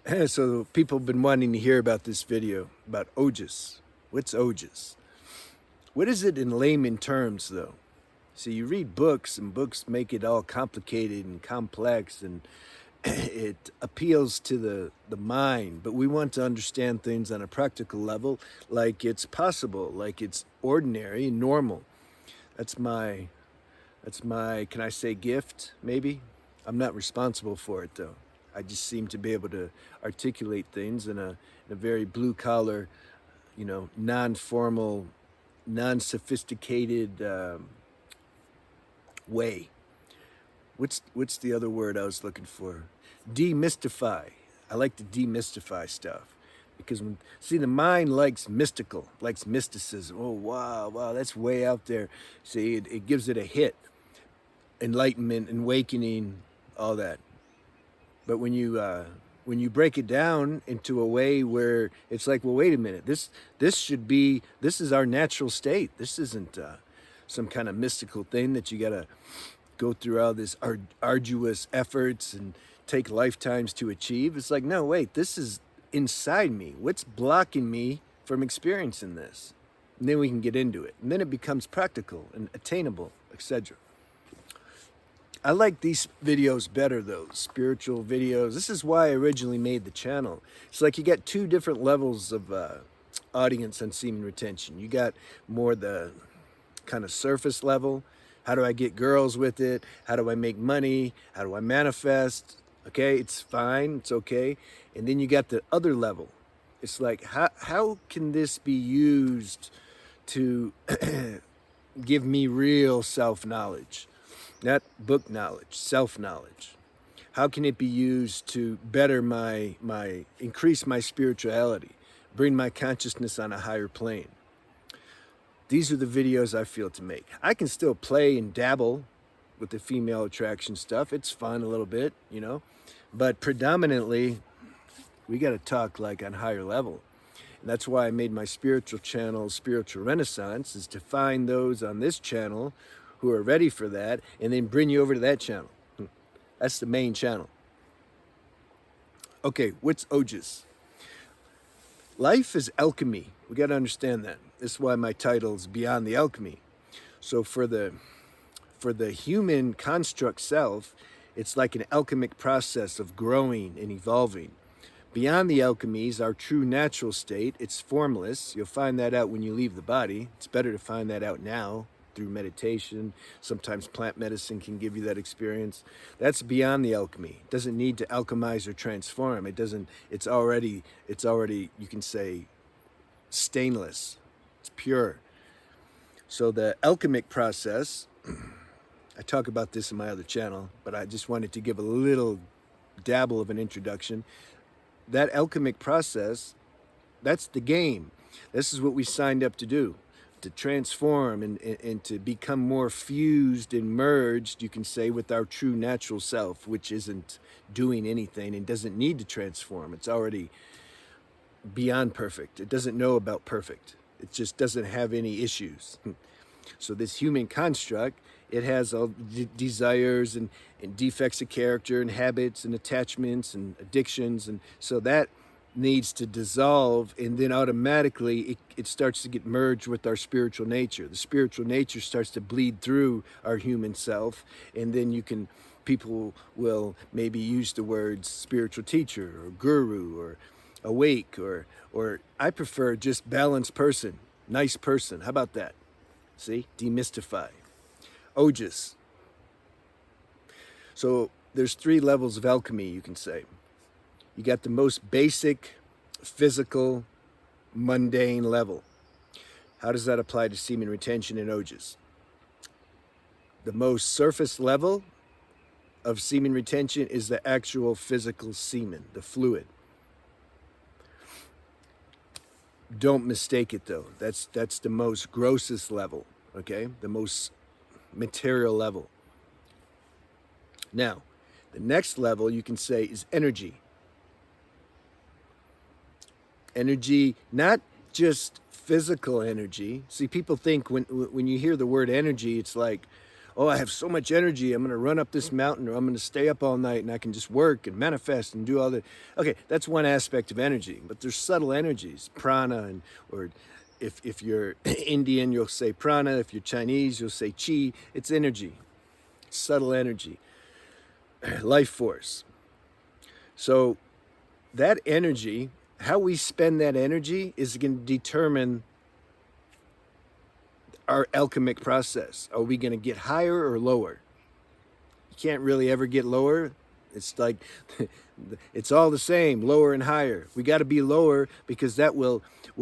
So people have been wanting to hear about this video about Ojas. What's Ojas? What is it in layman terms, though? So you read books, and books make it all complicated and complex, and it appeals to the mind. But we want to understand things on a practical level, like it's possible, like it's ordinary and normal. That's my can I say gift, maybe? I'm not responsible for it though. I just seem to be able to articulate things in a very blue collar, non-formal, non-sophisticated way. What's the other word I was looking for? Demystify. I like to demystify stuff because the mind likes mystical, likes mysticism. Oh wow, that's way out there. See, it gives it a hit, enlightenment, awakening, all that. But when you break it down into a way where it's like, well, wait a minute, this is our natural state. This isn't some kind of mystical thing that you gotta go through all this arduous efforts and take lifetimes to achieve. It's like, no, wait, this is inside me. What's blocking me from experiencing this? And then we can get into it. And then it becomes practical and attainable, etc. I like these videos better, though, spiritual videos. This is why I originally made the channel. It's like you got two different levels of audience on semen retention. You got more the kind of surface level. How do I get girls with it? How do I make money? How do I manifest? Okay, it's fine, it's okay. And then you got the other level. It's like, how can this be used to give me real self-knowledge? Not book knowledge, self-knowledge. How can it be used to better increase my spirituality, bring my consciousness on a higher plane? These are the videos I feel to make. I can still play and dabble with the female attraction stuff. It's fun a little bit, but predominantly we got to talk like on higher level. And that's why I made my spiritual channel, Spiritual Renaissance, is to find those on this channel who are ready for that and then bring you over to that channel. That's the main channel. Okay, what's Ojas? Life is alchemy. We got to understand that. This is why my title is Beyond the Alchemy. So for the human construct self, it's like an alchemic process of growing and evolving. Beyond the alchemy is our true natural state. It's formless. You'll find that out when you leave the body. It's better to find that out now through meditation. Sometimes plant medicine can give you that experience. That's beyond the alchemy. It doesn't need to alchemize or transform. It's already, you can say, stainless. It's pure. So the alchemic process, I talk about this in my other channel, but I just wanted to give a little dabble of an introduction. That alchemic process, that's the game. This is what we signed up to do, to transform and to become more fused and merged, you can say, with our true natural self, which isn't doing anything and doesn't need to transform. It's already beyond perfect. It doesn't know about perfect. It just doesn't have any issues. So this human construct, it has all desires and defects of character and habits and attachments and addictions. And so that needs to dissolve, and then automatically it starts to get merged with our spiritual nature. The spiritual nature starts to bleed through our human self, and then people will maybe use the words spiritual teacher or guru or awake or I prefer just balanced person, nice person. How about that? See, demystify. Ojas. So there's three levels of alchemy, you can say. You got the most basic, physical, mundane level. How does that apply to semen retention and Ojas? The most surface level of semen retention is the actual physical semen, the fluid. Don't mistake it though. That's the most grossest level, okay? The most material level. Now, the next level you can say is energy. Energy, not just physical energy. See, people think when you hear the word energy, it's like, oh, I have so much energy, I'm going to run up this mountain, or I'm going to stay up all night and I can just work and manifest and do all that. Okay, that's one aspect of energy, but there's subtle energies, prana, and or if you're Indian, you'll say prana. If you're Chinese, you'll say chi. It's energy, subtle energy, life force. So that energy, how we spend that energy is going to determine our alchemic process. Are we going to get higher or lower? You can't really ever get lower. It's like, it's all the same, lower and higher. We got to be lower because that we'll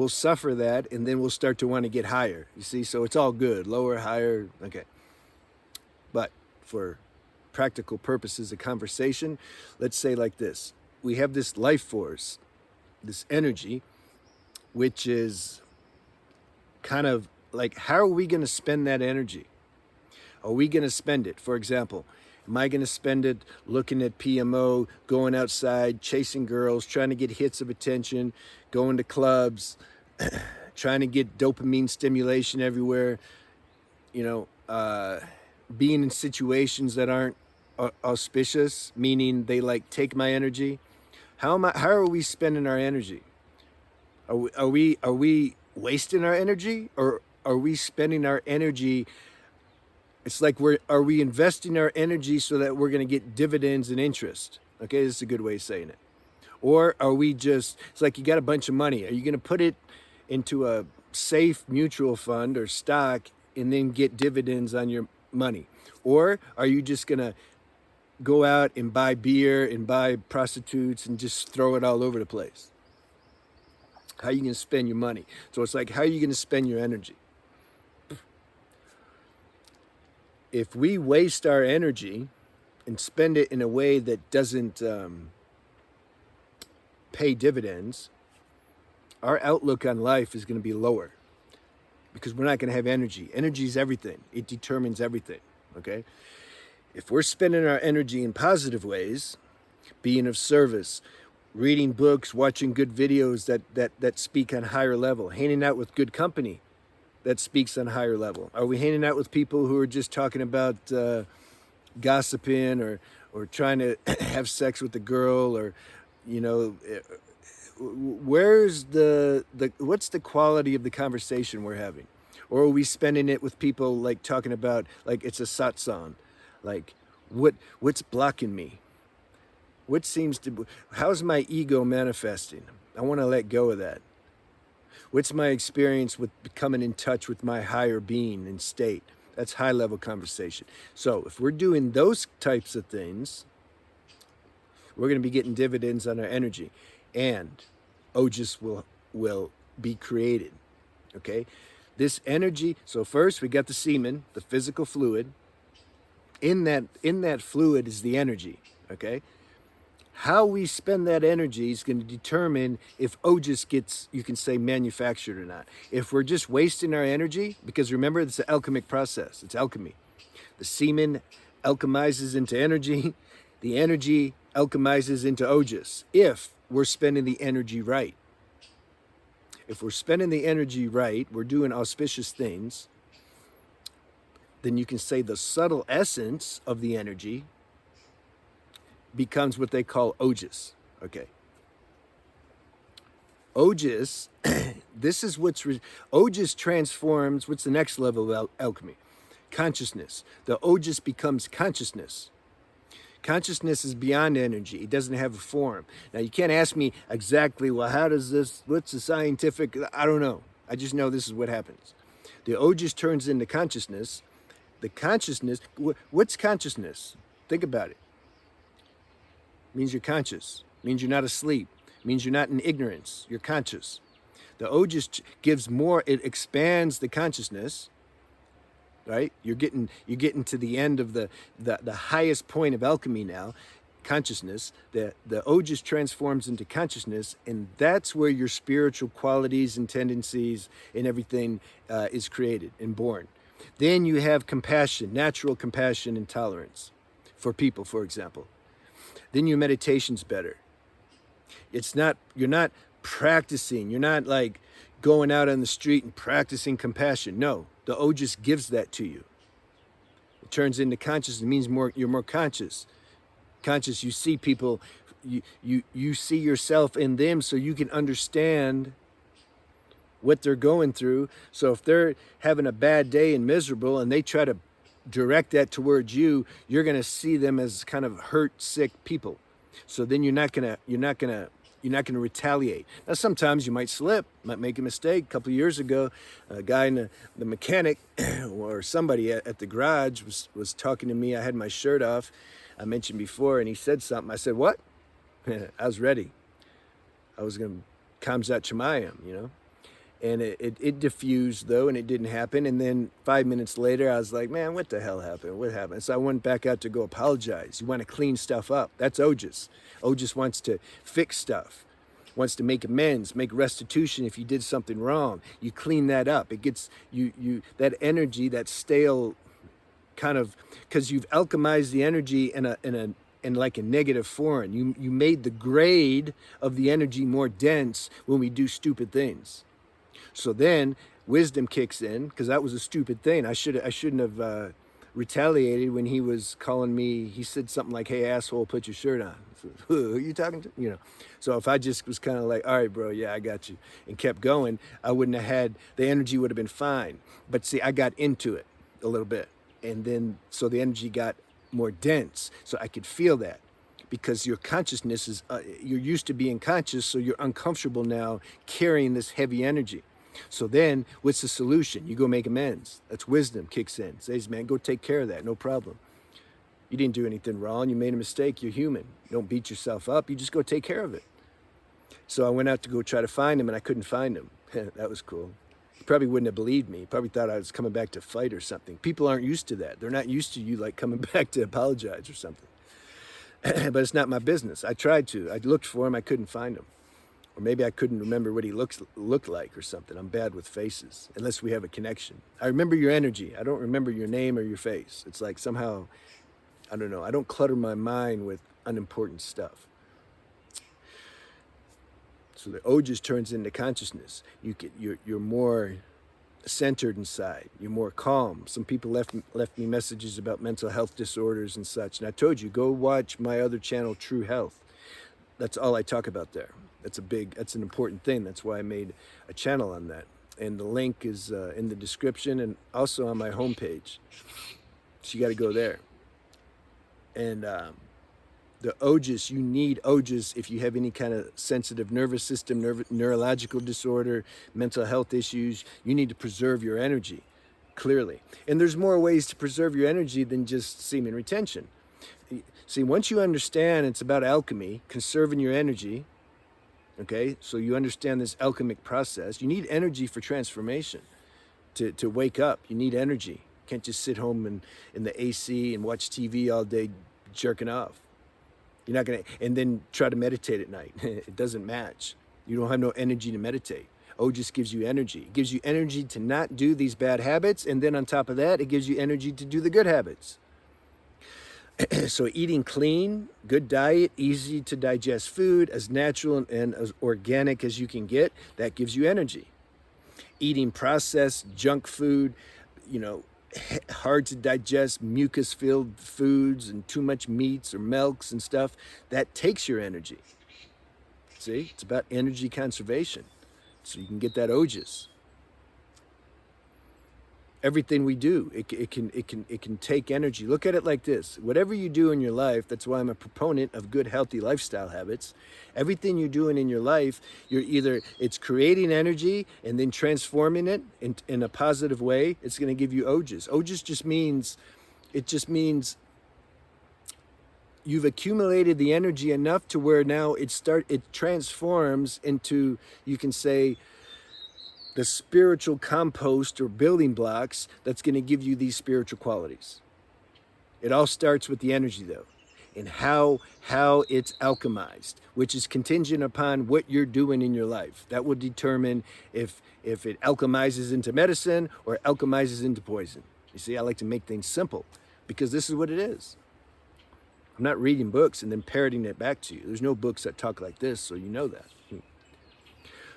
suffer that, and then we'll start to want to get higher. You see, so it's all good, lower, higher, okay. But for practical purposes of conversation, let's say like this. We have this life force, this energy, which is kind of like, how are we going to spend that energy? Are we going to spend it, for example, am I going to spend it looking at PMO, going outside, chasing girls, trying to get hits of attention, going to clubs, trying to get dopamine stimulation everywhere, being in situations that aren't auspicious, meaning they like take my energy? How are we spending our energy? Are we wasting our energy, or are we spending our energy? It's like, are we investing our energy so that we're going to get dividends and interest? Okay, this is a good way of saying it. Or are we just, it's like you got a bunch of money. Are you going to put it into a safe mutual fund or stock and then get dividends on your money? Or are you just going to go out and buy beer and buy prostitutes and just throw it all over the place? How are you going to spend your money? So it's like, how are you going to spend your energy? If we waste our energy and spend it in a way that doesn't pay dividends, our outlook on life is going to be lower because we're not going to have energy. Energy is everything. It determines everything, okay? If we're spending our energy in positive ways, being of service, reading books, watching good videos that speak on higher level, hanging out with good company that speaks on higher level. Are we hanging out with people who are just talking about gossiping or trying to have sex with a girl, or where's what's the quality of the conversation we're having? Or are we spending it with people like talking about, like it's a satsang, like what's blocking me? How's my ego manifesting? I want to let go of that. What's my experience with becoming in touch with my higher being and state? That's high level conversation. So if we're doing those types of things, we're going to be getting dividends on our energy, and Ojas will be created. Okay? This energy, so first we got the semen, the physical fluid. In that fluid is the energy. Okay? How we spend that energy is going to determine if Ojas gets, you can say, manufactured or not. If we're just wasting our energy, because remember, it's an alchemic process. It's alchemy. The semen alchemizes into energy. The energy alchemizes into Ojas, if we're spending the energy right. If we're spending the energy right, we're doing auspicious things, then you can say the subtle essence of the energy becomes what they call Ojas. Okay. Ojas, this is Ojas transforms, what's the next level of alchemy? Consciousness. The Ojas becomes consciousness. Consciousness is beyond energy. It doesn't have a form. Now, you can't ask me exactly, well, what's the scientific, I don't know. I just know this is what happens. The Ojas turns into consciousness. The consciousness, what's consciousness? Think about it. Means you're conscious. Means you're not asleep. Means you're not in ignorance. You're conscious. The Ojas gives more, it expands the consciousness, right? You're getting to the end of the highest point of alchemy now, consciousness. The Ojas transforms into consciousness, and that's where your spiritual qualities and tendencies and everything is created and born. Then you have compassion, natural compassion and tolerance for people, for example. Then your meditation's better. You're not practicing. You're not like going out on the street and practicing compassion. No, the Ojas gives that to you. turns into consciousness. It means you're more conscious. Conscious, you see people, you see yourself in them, so you can understand what they're going through. So if they're having a bad day and miserable and they try to direct that towards you, you're going to see them as kind of hurt, sick people. So then you're not going to retaliate. Now sometimes you might slip, might make a mistake. A couple of years ago, a guy in the mechanic or somebody at the garage was talking to me. I had my shirt off, I mentioned before, and he said something. I said, "What?" I was ready. I was going to Kamzat Shemayim, you know. And it diffused though, and it didn't happen. And then 5 minutes later, I was like, man, what the hell happened? What happened? So I went back out to go apologize. You want to clean stuff up. That's Ojas. Ojas wants to fix stuff, wants to make amends, make restitution if you did something wrong. You clean that up. It gets you that energy, that stale kind of, because you've alchemized the energy in like a negative form. You made the grade of the energy more dense when we do stupid things. So then wisdom kicks in, because that was a stupid thing. I shouldn't have retaliated when he was calling me. He said something like, "Hey asshole, put your shirt on." So, who are you talking to? You know. So if I just was kind of like, "All right, bro, yeah, I got you," and kept going, I wouldn't have had, the energy would have been fine. But see, I got into it a little bit, and then so the energy got more dense, so I could feel that. Because your consciousness is, you're used to being conscious, so you're uncomfortable now carrying this heavy energy. So then, what's the solution? You go make amends. That's wisdom kicks in. Says, man, go take care of that. No problem. You didn't do anything wrong. You made a mistake. You're human. You don't beat yourself up. You just go take care of it. So I went out to go try to find him, and I couldn't find him. That was cool. He probably wouldn't have believed me. He probably thought I was coming back to fight or something. People aren't used to that. They're not used to you like coming back to apologize or something. But it's not my business. I tried to. I looked for him. I couldn't find him. Or maybe I couldn't remember what he looked like or something. I'm bad with faces, unless we have a connection. I remember your energy. I don't remember your name or your face. It's like somehow, I don't know. I don't clutter my mind with unimportant stuff. So the Ojas turns into consciousness. You're more centered inside. You're more calm. Some people left me messages about mental health disorders and such. And I told you, go watch my other channel, True Health. That's all I talk about there. That's an important thing. That's why I made a channel on that. And the link is in the description and also on my homepage. So you got to go there. And the Ojas, you need Ojas if you have any kind of sensitive nervous system, neurological disorder, mental health issues. You need to preserve your energy, clearly. And there's more ways to preserve your energy than just semen retention. See, once you understand it's about alchemy, conserving your energy, okay, so you understand this alchemic process. You need energy for transformation, to wake up. You need energy. You can't just sit home in the AC and watch TV all day jerking off. You're not going to, and then try to meditate at night. It doesn't match. You don't have no energy to meditate. Ojas gives you energy. It gives you energy to not do these bad habits, and then on top of that, it gives you energy to do the good habits. So eating clean, good diet, easy to digest food, as natural and as organic as you can get, that gives you energy. Eating processed junk food, you know, hard to digest, mucus-filled foods and too much meats or milks and stuff, that takes your energy. See, it's about energy conservation. So you can get that Ojas. Everything we do, it can take energy. Look at it like this. Whatever you do in your life, that's why I'm a proponent of good, healthy lifestyle habits. Everything you're doing in your life, it's creating energy and then transforming it in a positive way. It's going to give you Ojas. Ojas just means you've accumulated the energy enough to where now it transforms into, you can say, the spiritual compost or building blocks that's going to give you these spiritual qualities. It all starts with the energy, though, and how it's alchemized, which is contingent upon what you're doing in your life. That will determine if it alchemizes into medicine or alchemizes into poison. You see, I like to make things simple because this is what it is. I'm not reading books and then parroting it back to you. There's no books that talk like this, so you know that.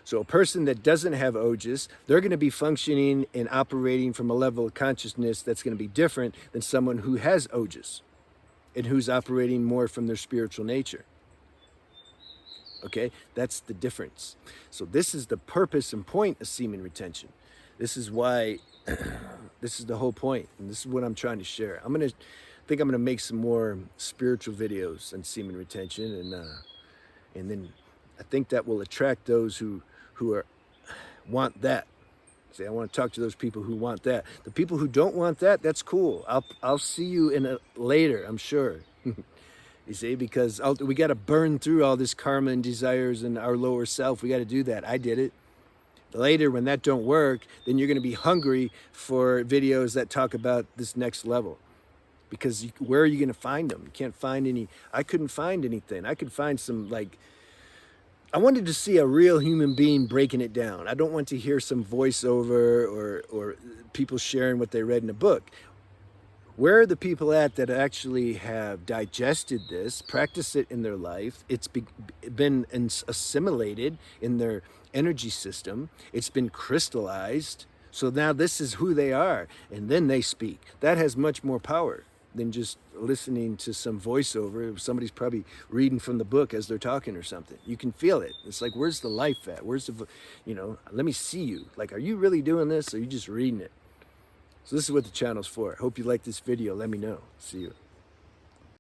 So a person that doesn't have Ojas, they're going to be functioning and operating from a level of consciousness that's going to be different than someone who has Ojas and who's operating more from their spiritual nature. Okay, that's the difference. So this is the purpose and point of semen retention. This is why, this is the whole point, and this is what I'm trying to share. I think I'm gonna make some more spiritual videos on semen retention, and then I think that will attract those who want that. See, I want to talk to those people who want that. The people who don't want that, that's cool. I'll see you later, I'm sure. You see, because we got to burn through all this karma and desires and our lower self. We got to do that. I did it. Later, when that don't work, then you're going to be hungry for videos that talk about this next level. Because where are you going to find them? You can't find any. I couldn't find anything. I could find some, like, I wanted to see a real human being breaking it down. I don't want to hear some voiceover or people sharing what they read in a book. Where are the people at that actually have digested this, practiced it in their life? It's been assimilated in their energy system. It's been crystallized. So now this is who they are. And then they speak. That has much more power than just listening to some voiceover. Somebody's probably reading from the book as they're talking or something. You can feel it. It's like, where's the life at? Where's the, let me see you. Like, are you really doing this? Or are you just reading it? So this is what the channel's for. I hope you like this video. Let me know. See you.